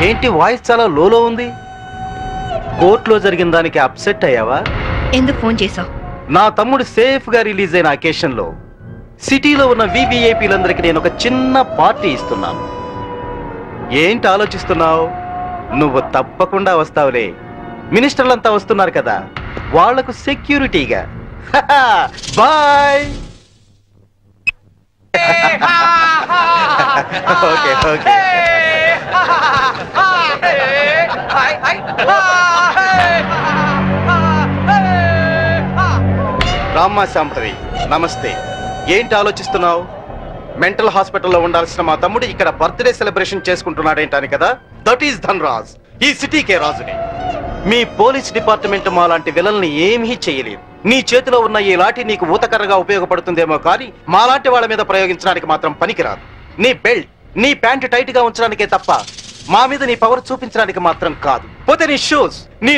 ఏంటి వాయిస్ చాలా లోలో ఉంది? కోర్టులో జరిగిన దానికి అప్సెట్ అయ్యావా? ఎందుకు ఫోన్ చేసావు? నా తమ్ముడు సేఫ్ గా రిలీజ్ అయిన అకేషన్ లో సిటీలో ఉన్న వివిఐపీలందరికీ నేను ఒక చిన్న పార్టీ ఇస్తున్నాను. ఏంటి ఆలోచిస్తున్నావు? నువ్వు తప్పకుండా వస్తావులే. మినిస్టర్లంతా వస్తున్నారు కదా, వాళ్లకు సెక్యూరిటీగా. బాయ్. Okay okay. రామ్మా శాంభవి, నమస్తే. ఏంటి ఆలోచిస్తున్నావు? మెంటల్ హాస్పిటల్లో ఉండాల్సిన మా తమ్ముడు ఇక్కడ బర్త్డే సెలబ్రేషన్ చేసుకుంటున్నాడేంటని కదా. That is Dhanraj. ఈ సిటీకే రాజుని. మీ పోలీస్ డిపార్ట్మెంట్ మా లాంటి విలల్ని ఏమీ చేయలేదు. నీ చేతిలో ఉన్న ఈ లాఠీ నీకు ఊతకర్రగా ఉపయోగపడుతుందేమో కానీ మాలాంటి వాళ్ళ మీద ప్రయోగించడానికి మాత్రం పనికిరాదు. నీ బెల్ట్, నీ ప్యాంటు టైట్ గా ఉంచడానికే తప్ప మా మీద నీ పవర్ చూపించడానికి మాత్రం కాదు. పోతే నీ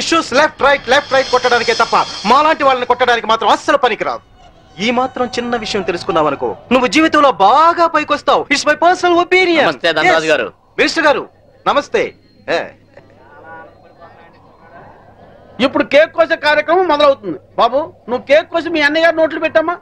షూస్ లెఫ్ట్ రైట్ కొట్టడానికే తప్ప మాలాంటి వాళ్ళని కొట్టడానికి మాత్రం అస్సలు పనికిరాదు. ఈ మాత్రం చిన్న విషయం తెలుసుకున్నావు అనుకో, నువ్వు జీవితంలో బాగా పైకొస్తావు. It's my personal opinion. Minister గారు నమస్తే. ఇప్పుడు కేక్ కోసే కార్యక్రమం మొదలవుతుంది. బాబు, నువ్వు కేక్ కోసి మీ అన్నయ్య గారు నోట్లు పెట్టమ్మా.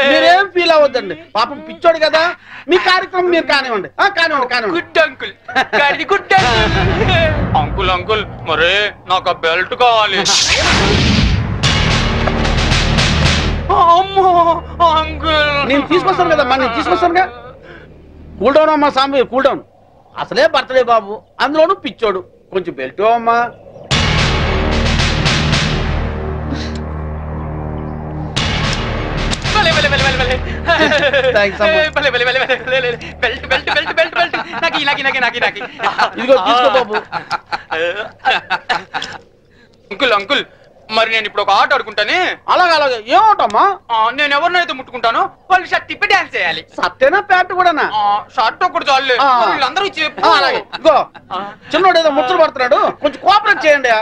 మీరేం ఫీల్ అవ్వద్దండి, పాపం పిచ్చోడు కదా. మీ కార్యక్రమం మీరు కానివ్వండి. Good uncle, good uncle. Uncle మరే నాకు బెల్ట్ కావాలి. నేను తీసుకొస్తాను కదమ్మా, నేను తీసుకొస్తానుగా. కూల్ డౌన్ అమ్మా సాంబి, కూల్ డౌన్. అసలే బర్త్డే బాబు, అందులోనూ పిచ్చోడు. కొంచెం బెల్ట్ అమ్మా. ఇదిగో తీసుకో బాబు. అంకుల్ అంకుల్, మరి నేను ఇప్పుడు ఒక ఆట ఆడుకుంటానే. అలాగే ఏం ఆటమ్మా? నేను ఎవరినైతే ముట్టుకుంటానో వాళ్ళు షర్ట్ తిప్పి డాన్స్ చేయాలి. షర్టేనా ప్యాంటు కూడానా? షర్ట్ ఒకటి చాలే, వీళ్ళందరూ చెప్పు. ఇదిగో చిన్నోడు ఏదో ముచ్చలు పడుతున్నాడు, కొంచెం కోఆపరేట్ చేయండి.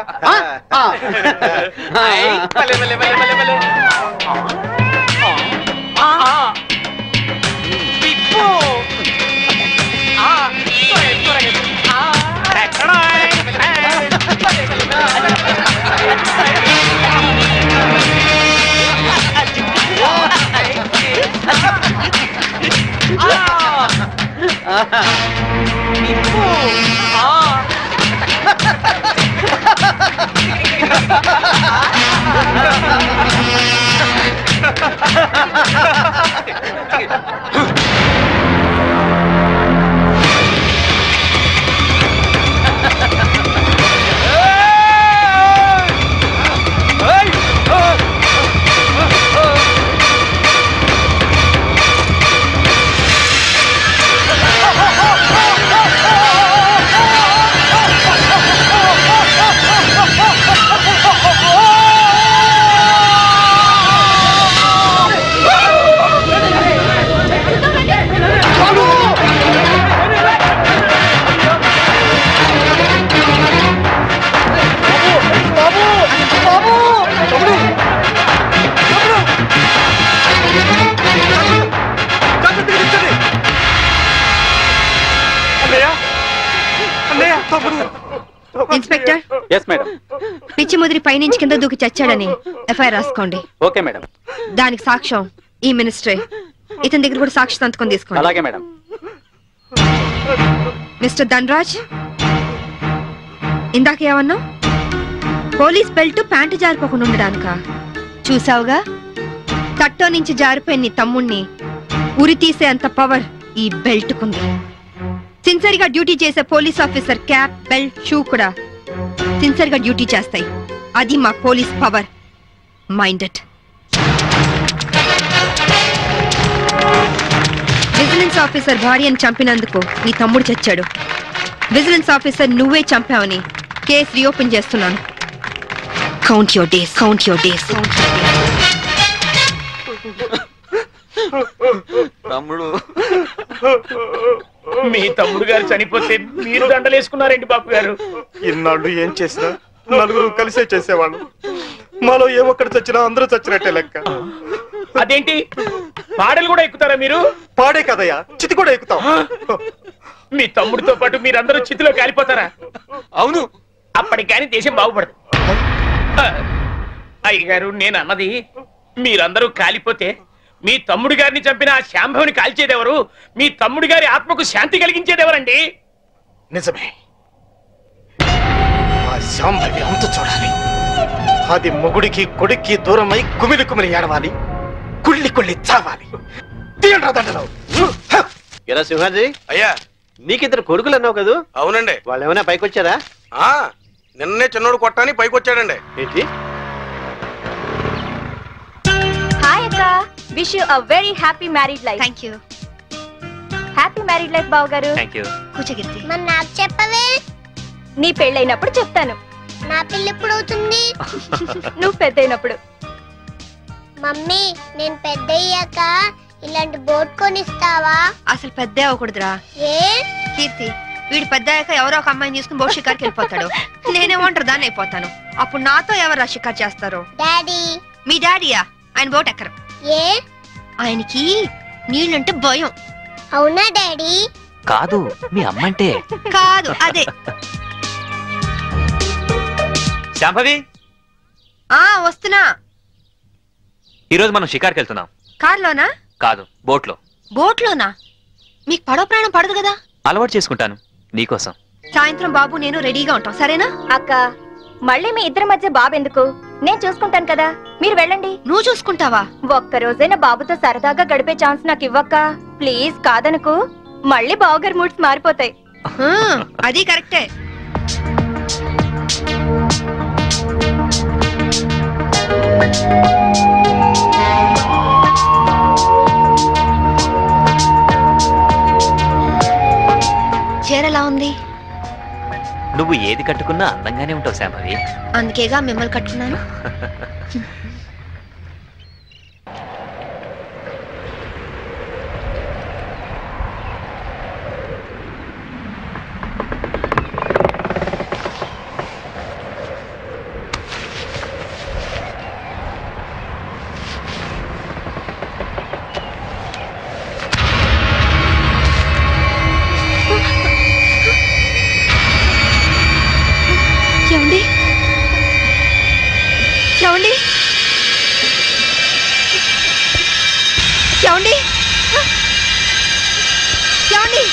ఇన్స్పెక్టర్. yes madam. పిచ్చి ముదిరి పైనుంచి కింద దూకి చచ్చాడని ఎఫ్ఐఆర్ రాసుకోండి. Okay madam. దానికి సాక్ష్యం ఈ మినిస్టరే. ఇతని దగ్గర కూడా సాక్షి సంతకం తీసుకోండి. అలాగే మేడం. మిస్టర్ ధన్రాజ్, ఇందాక ఏమన్నా? పోలీస్ బెల్ట్ ప్యాంటు జారిపోకుండా ఉండడానికా? చూసావుగా, తట్టో నుంచి జారిపోయిన నీ తమ్ముణ్ణి ఉరి తీసే అంత పవర్ ఈ బెల్ట్ కుంది. సిన్సియర్ గా డ్యూటీ చేసే police officer cap, belt, shoe కూడా సిన్సియర్ గా డ్యూటీ చేస్తాయి. అది మా police power. Minded. Vigilance officer భార్యను చంపినందుకు నీ తమ్ముడు చచ్చాడు. విజిలెన్స్ ఆఫీసర్ నువ్వే చంపావని కేసు రీఓపెన్ చేస్తున్నాను. Count your days, count your days. తమ్ముడు మీ తమ్ముడు గారు చనిపోతే మీరు దండలేసుకున్నారేంటి బాబు గారు? ఇన్నాళ్ళు ఏం చేసినా నలుగురు కలిసే చేసేవాళ్ళు. మాలో ఏ ఒక్కడు చచ్చినా అందరూ చచ్చినట్టే లెక్క. అదేంటి పాడలు కూడా ఎక్కుతారా మీరు? పాడే కదయ్యా, చితి కూడా ఎక్కుతాం. మీ తమ్ముడితో పాటు మీరందరూ చితిలో కాలిపోతారా? అవును, అప్పటికి కానీ దేశం బాగుపడదు. అయ్యగారు, నేను అన్నది మీరందరూ కాలిపోతే మీ తమ్ముడు గారిని చంపిన ఆ శాంభవిని కాల్చేదెవరు? మీ తమ్ముడి గారి ఆత్మకు శాంతి కలిగించేదెవరండి? నిజమే, ఆ శాంభవి అంత చూడాలి. అది మొగుడికి కొడుక్కి దూరమై కుమిలి కుమిలి ఏడవాలి, కుళ్ళి కుళ్ళి చావాలి. తీయండి దండలు. ఎరా సింహాజీ, అయ్యా నీకిద్దరు కొడుకులు అన్నావు కదా? అవునండి. వాళ్ళు ఏమైనా పైకి వచ్చారా? నిన్నే చిన్నోడు కొట్టాని పైకి వచ్చాడండి. ఏంటి? హాయ్ అక్క, wish you a very happy married life. Thank you. Happy married life బావ గారు. కూర్చోగిర్తి. మరి నాకు చెప్పవే? నీ పెళ్ళైనప్పుడు చెప్తాను. నా పెళ్ళి ఎప్పుడు అవుతుంది? నువ్వు పెద్దయినప్పుడు. మమ్మీ, నేను పెద్ద అయ్యాక ఇలాంటి బోట్ కొనిస్తావా? అసలు పెద్ద అవ్వకూడదురా. ఏ? కీర్తి, వీడు పెద్ద అయ్యాక ఎవరో ఒక అమ్మాయిని తీసుకుని బోట్ షికార్కి వెళ్ళిపోతాడు. నేనేమంటారు దాన్ని అయిపోతాను. అప్పుడు నాతో ఎవరు షికార్ చేస్తారు? డాడీ. మీ డాడీయా? ఆయన బోట్ ఎక్కరు. ఏ? ఆయనకి నీళ్ళంటే భయం. అవునా డాడీ? కాదు, మీ అమ్మంటే. కాదు, అదే. శాంభవి, వస్తున్నా. ఈరోజు మనం షికార్కి వెళ్తున్నాం. కార్లోనా? కాదు, బోట్లో. బోట్లోనా? మీకు పడవ ప్రాణం పడదు కదా? అలవాటు చేసుకుంటాను నీకోసం. సాయంత్రం బాబు నేను రెడీగా ఉంటాం, సరేనా? అక్క, మళ్ళీ మీ ఇద్దరి మధ్య బాబెందుకు? నేను చూసుకుంటాను కదా, మీరు వెళ్ళండి. నువ్వు చూసుకుంటావా? ఒక్క రోజైనా బాబుతో సరదాగా గడిపే ఛాన్స్ నాకు ఇవ్వక్క ప్లీజ్. కాదనుకు, మళ్ళీ బావగారి మూడ్స్ మారిపోతాయి. అది కరెక్టే. చీరలా ఉంది? నువ్వు ఏది కట్టుకున్నా అందంగానే ఉంటావు శాంభవి. అందుకేగా మిమ్మల్ని కట్టుకున్నాను. ఏమండి? ఏమండి? ఏమండి?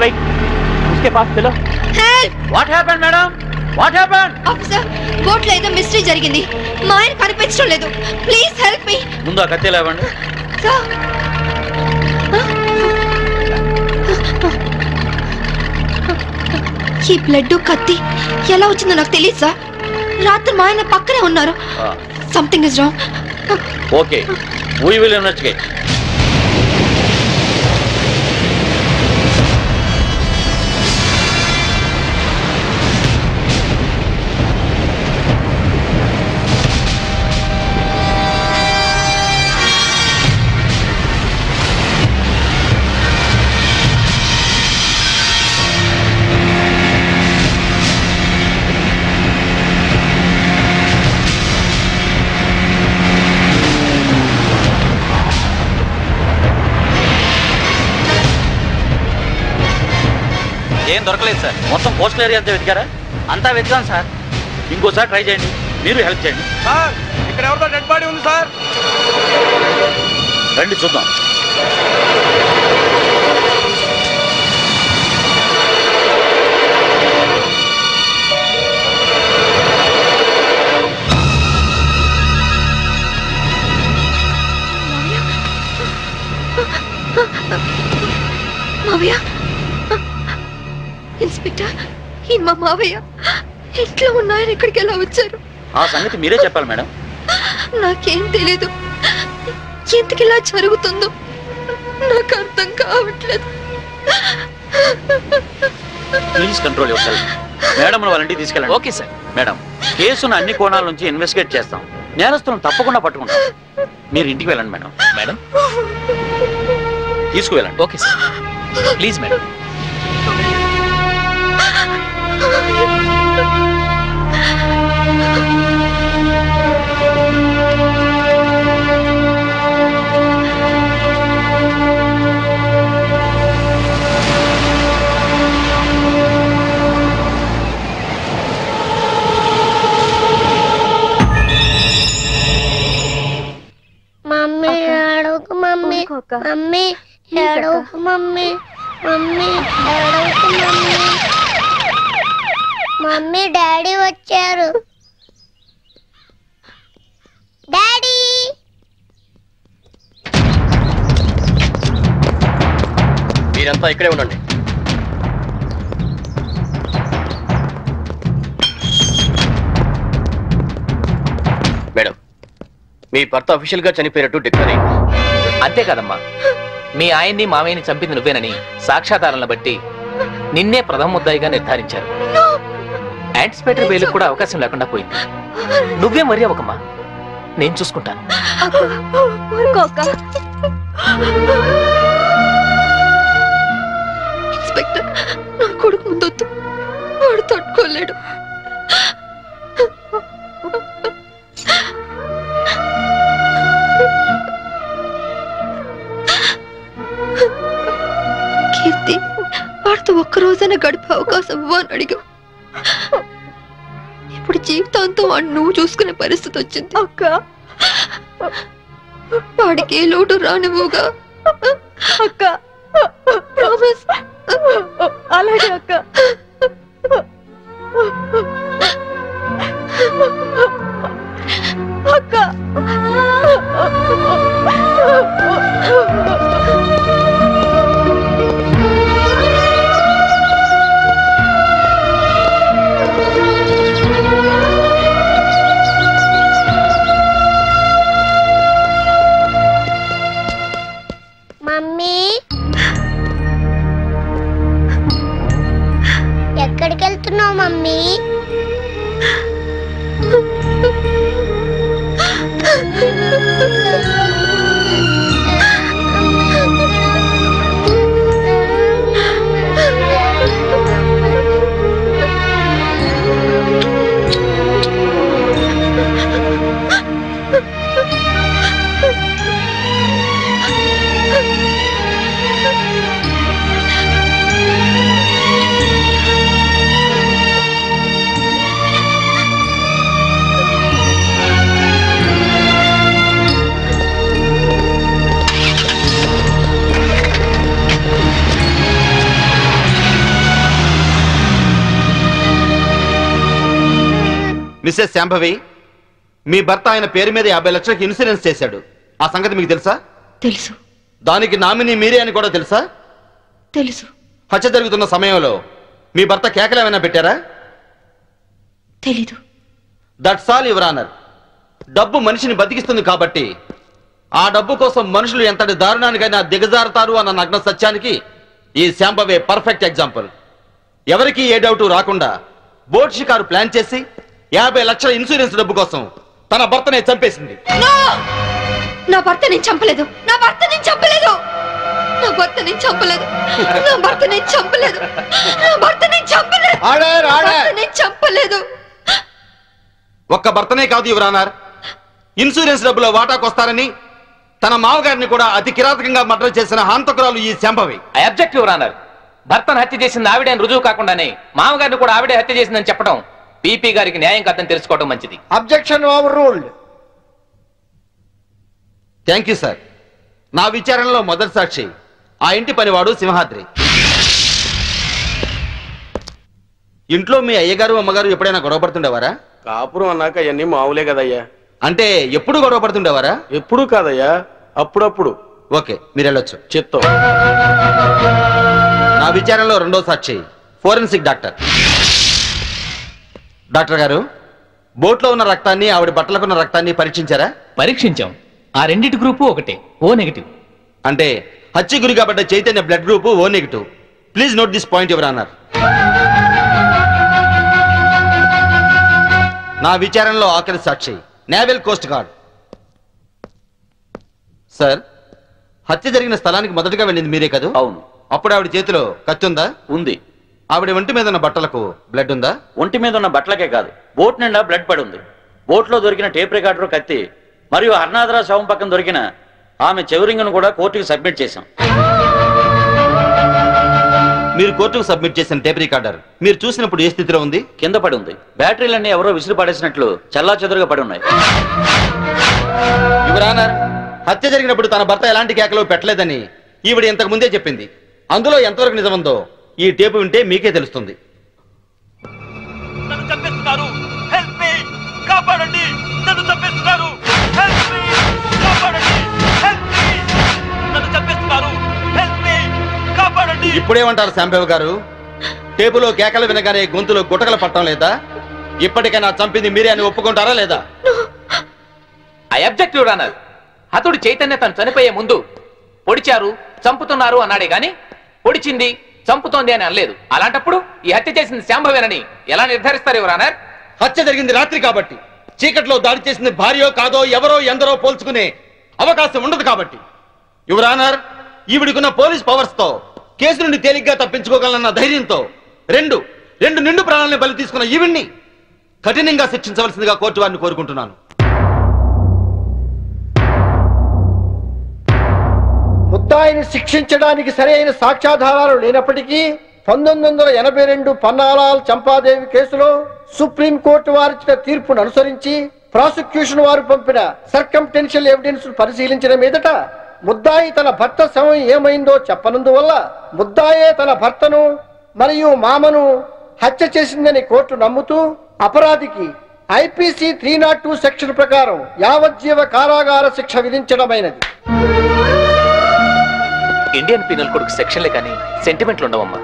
Wait. उसके पास चलो. Help! What happened, madam? What happened? Officer, boat లో ఏదో మిస్టరీ జరిగింది. మా ఆయన కనిపించడం లేదు. Please help me. ముందు ఆ కత్తి లేవండి. సార్. ఈ బ్లడ్ కత్తి ఎలా వచ్చిందో నాకు తెలియదు సార్. రాత్రి మా ఆయన పక్కనే ఉన్నారు. Something is wrong. Okay, we will investigate. ఏం దొరకలేదు సార్. మొత్తం కోస్టల్ ఏరియా అంతా వెతికారా? అంతా వెతికాం సార్. ఇంకోసారి ట్రై చేయండి, మీరు హెల్ప్ చేయండి. సార్ ఇక్కడ ఎవరితో డెడ్ బాడీ ఉంది సార్. రండి చూద్దాం. మావయ్య, ఇన్స్పెక్టర్, ఈ మా మావయ్య ఇంట్లో ఉన్నాయని ఇక్కడికి ఎలా వచ్చారు? ఆ సంగతి మీరే చెప్పాలి మేడం. నాకేం తెలీదు. ఎందుకు ఇలా జరుగుతుందో నాకు అర్థం కావట్లేదు. Please control yourself. Madam వాళ్ళంటికి తీసుకెళ్ళండి. Okay sir. మేడం, కేసును అన్ని కోణాల నుంచి ఇన్వెస్టిగేట్ చేస్తాం. నేరస్తులను తప్పకుండా పట్టుకుంటాం. మీరు ఇంటికి వెళ్ళండి మేడం. మేడం తీసుకువెళ్ళండి. Okay sir. Please madam. Mummy ఏడవకు మమ్మీ. మమ్మీ ఏడవకు మమ్మీ. మమ్మీ ఏడవకు మమ్మీ. మమ్మీ డాడీ వచ్చారు. డాడీ మీరంతా ఇక్కడే ఉండండి. మేడం, మీ భర్త అఫీషియల్ గా చనిపోయినట్టు డిక్లేర్ అయింది. అంతేకాదమ్మా, మీ ఆయన్ని మామయ్యని చంపింది నువ్వేనని సాక్ష్యాధారాలను బట్టి నిన్నే ప్రథమ ముద్దాయిగా నిర్ధారించారు. యాంటిసిపేటరీ బెయిల్ కూడా అవకాశం లేకుండా పోయింది. నువ్వే మరీ అవ్వకమ్మా, నేను చూసుకుంటాను. ఇన్స్పెక్టర్, నా కొడుకు ముందొద్దు, వాడు తట్టుకోలేడు. కీర్తి, వాడితో ఒక్కరోజైనా గడిపే అవకాశం ఇవ్వని అడిగావు. ఇప్పుడు జీవితాంతం వాడిని నువ్వు చూసుకునే పరిస్థితి వచ్చింది. అక్క, వాడికి ఏ లోటు రానివ్వగా. అక్క, ప్రామిస్. అలాగే అక్క. అక్క, మమ్మీ ఎక్కడికి వెళ్తున్నావు మమ్మీ? మిస్సెస్ శాంభవి, మీ భర్త ఆయన పేరు మీద 50 లక్షలకు ఇన్సూరెన్స్ చేశాడు. ఆ సంగతి మీకు తెలుసా? తెలుసు. దానికి నామినీ మీరే అని కూడా తెలుసా? తెలుసు. హత్య జరుగుతున్న సమయంలో మీ భర్త కేకలు ఏమైనా పెట్టారా? తెలీదు. That's all your honour. డబ్బు మనిషిని బతికిస్తుంది కాబట్టి ఆ డబ్బు కోసం మనుషులు ఎంతటి దారుణానికైనా దిగజారుతారు అన్న నగ్న సత్యానికి ఈ శాంభవి పర్ఫెక్ట్ ఎగ్జాంపుల్. ఎవరికి ఏ డౌట్ రాకుండా బోట్ షికారు ప్లాన్ చేసి 50 లక్షల ఇన్సూరెన్స్ డబ్బు కోసం తన భర్తనే చంపేసింది. నా భర్త నేను చంపలేదు. నా భర్త నేను చంపలేదు. నా భర్త నేను చంపలేదు. నా భర్త నేను చంపలేదు. నా భర్త నేను చంపలేదు. నేను చంపలేదు. ఒక్క భర్తనే కాదు యువర్ ఆనర్, ఇన్సూరెన్స్ డబ్బులో వాటాకొస్తారని తన మామగారిని కూడా అతి కిరాతకంగా మర్డర్ చేసిన హంతకురాలు ఈ Shambhavi. I object your honour. భర్తను హత్య చేసింది ఆవిడే అని రుజువు కాకుండానే మామగారిని కూడా ఆవిడే హత్య చేసిందని చెప్పడం పీపీ గారికి న్యాయం కాదని తెలుసుకోవడం మంచిది. Objection over ruled. Thank you sir. నా విచారణలో మొదటి సాక్షి ఆ ఇంటి పనివాడు సింహాద్రి. ఇంట్లో మీ అయ్యగారు అమ్మగారు ఎప్పుడైనా గొడవ పడుతుండేవారా? కాపురం అన్నాక అవన్నీ మామూలే కదయ్యా. అంటే ఎప్పుడు గొడవ పడుతుండేవారా? ఎప్పుడు కాదయ్యా, అప్పుడప్పుడు. ఓకే, మీరు వెళ్ళొచ్చు. చిత్తం. నా విచారణలో రెండో సాక్షి ఫోరెన్సిక్ డాక్టర్. డాక్టర్ గారు, బోట్లో ఉన్న రక్తాన్ని ఆవిడ బట్టలకున్న రక్తాన్ని పరీక్షించారా? పరీక్షించాం. ఆ రెండింటి గ్రూపు ఒకటే, ఓ నెగిటివ్. అంటే హత్య గురి కాబట్ట Chaitanya blood group O negative. Please note this point your honour. నా విచారణలో ఆఖరి సాక్షి నేవల్ కోస్ట్ గార్డ్. సార్, హత్య జరిగిన స్థలానికి మొదటగా వెళ్ళింది మీరే కదా? అవును. అప్పుడు ఆవిడ చేతిలో కత్తి ఉందా? ఉంది. ఆవిడ ఒంటి మీద ఉన్న బట్టలకు బ్లడ్ ఉందా? ఒంటి మీద ఉన్న బట్టలకే కాదు, బోట్ నిండా బ్లడ్ పడి ఉంది. బోట్లో దొరికిన టేప్ రికార్డర్, కత్తి మరియు హర్నాథరావు శవం పక్కన దొరికిన ఆమె చెవురింగును కూడా కోర్టుకు సబ్మిట్ చేశాం. మీరు కోర్టుకు సబ్మిట్ చేసిన టేప్ రికార్డర్ మీరు చూసినప్పుడు ఏ స్థితిలో ఉంది? కింద పడి ఉంది. బ్యాటరీలన్నీ ఎవరో విసిరి పడేసినట్లు చల్లా చెదురుగా పడి ఉన్నాయి. యువర్ ఆనర్, హత్య జరిగినప్పుడు తన భర్త ఎలాంటి కేకలు పెట్టలేదని ఈవిడ ఇంతకు ముందే చెప్పింది. అందులో ఎంతవరకు నిజముందో ఈ టేపు వింటే మీకే తెలుస్తుంది. ఇప్పుడేమంటారు శాంబేవ్ గారు? టేపులో కేకలు వినగానే గొంతులో గుటకలు పట్టడం లేదా? ఇప్పటికైనా చంపింది మీరే అని ఒప్పుకుంటారా లేదా? I object your honour. హతుడు చైతన్య తను చనిపోయే ముందు పొడిచారు, చంపుతున్నారు అన్నాడే గాని పొడిచింది, చంపుతోంది అని అనలేదు. అలాంటప్పుడు ఈ హత్య చేసింది శాంభవేనని ఎలా నిర్ధారిస్తారు యువర్ ఆనర్? హత్య జరిగింది రాత్రి కాబట్టి, చీకట్లో దాడి చేసింది భార్యో కాదో ఎవరో ఎందరో పోల్చుకునే అవకాశం ఉండదు కాబట్టి. యువర్ ఆనర్, ఈవిడికున్న పోలీస్ పవర్స్ తో కేసు నుండి తేలిగ్గా తప్పించుకోగలన్న ధైర్యంతో రెండు నిండు ప్రాణాలను బలి తీసుకున్న ఈవిడ్ని కఠినంగా శిక్షించవలసిందిగా కోర్టు వారిని కోరుకుంటున్నాను. ముద్దాయిని శిక్షించడానికి సరైన సాక్ష్యాధారాలు లేనప్పటికీ 1982 పన్నాలాల్ చంపాదేవి కేసులో సుప్రీంకోర్టు వారిచ్చిన తీర్పును అనుసరించి ప్రాసిక్యూషన్ వారు పంపిన సర్కంటెన్షియల్ ఎవిడెన్స్ పరిశీలించిన మీదట ముద్దాయి తన భర్త శవం ఏమైందో చెప్పనందువల్ల ముద్దాయే తన భర్తను మరియు మామను హత్య చేసిందని కోర్టు నమ్ముతూ అపరాధికి ఐపీసీ 302 సెక్షన్ ప్రకారం యావజ్జీవ కారాగార శిక్ష విధించడమైనది. ఇండియన్ పీనల్ కోడ్కు సెక్షన్లే కానీ సెంటిమెంట్లు ఉండవమ్మా.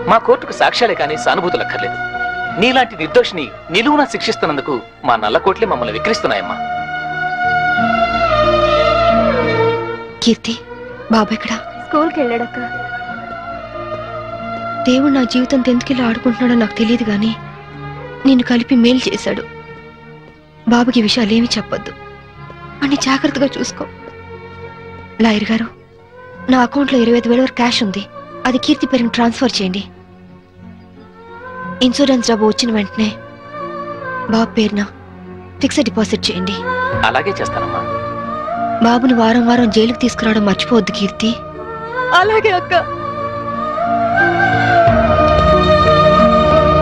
మా కోర్టుకు సాక్ష్యాలే కానీ సానుభూతులు అక్కర్లేదు. నీలాంటి నిర్దోషిని నిలువునా శిక్షిస్తున్నందుకు మా నల్ల కోట్లే మమ్మల్ని విక్రిస్తున్నాయమ్మా. కీర్తి, బాబు ఎక్కడ? స్కూల్కి వెళ్ళాడక్క. దేవుడు నా జీవితంతో ఎందుకు ఆడుకుంటున్నాడో నాకు తెలియదు గాని నిన్ను కలిపి మేలు చేశాడు. బాబుకి విషయాలేమీ చెప్పొద్దు, అన్ని జాగ్రత్తగా చూసుకో. లాయర్ గారు, నా అకౌంట్లో 25,000 వరకు క్యాష్ ఉంది. అది కీర్తి పేరుని ట్రాన్స్ఫర్ చేయండి. ఇన్సూరెన్స్ డబ్బు వచ్చిన వెంటనే బాబు పేరున ఫిక్స్డ్ డిపాజిట్ చేయండి. అలాగే చేస్తానమ్మా. బాబుని వారం వారం జైలుకి తీసుకురావడం మర్చిపోవద్దు కీర్తి. అలాగే అక్క.